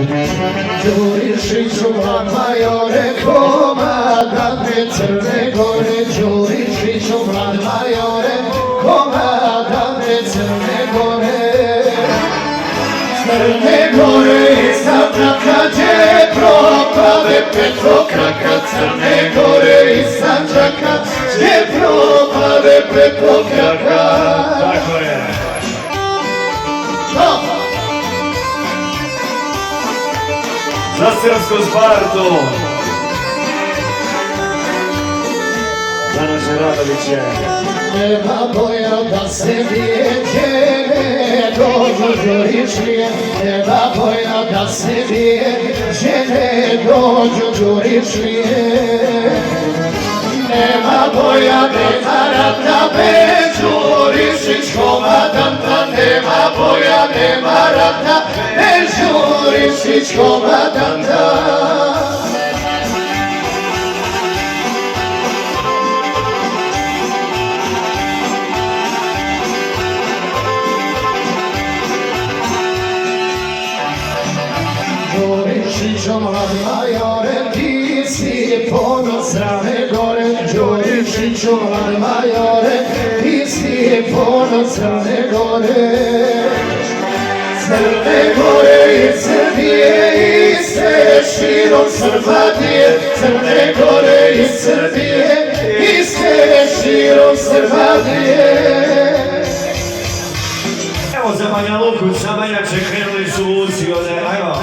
Đurišiću Mlad majore, komandante Crne Gore. Đurišiću Mlad majore, komandante Crne Gore. Crne Gore i Sandžaka gdje propade petokraka. Crne Gore i Sandžaka gdje propade petokraka. Tako je. Za srpsku Spartu! Za naše Radoviće! Nema boja da se vijeće ne dođu Đurišlije. Nema boja da se vijeće ne dođu Đurišlije. Nema boja, nema rata bez Đurišić komandanta. Nema boja, nema rata bez Đurišić komandanta. Đurišiću Mlad majore, ti si ponos Ravne Gore. Đurišiću Mlad majore, ti si ponos Ravne Gore. Crne Gore i Srbije i sve širom Srbatije. Crne Gore i Srbije i sve širom Srbatije. Evo za Banja Luku, sa Banjače krenuli su Luci, ajmo.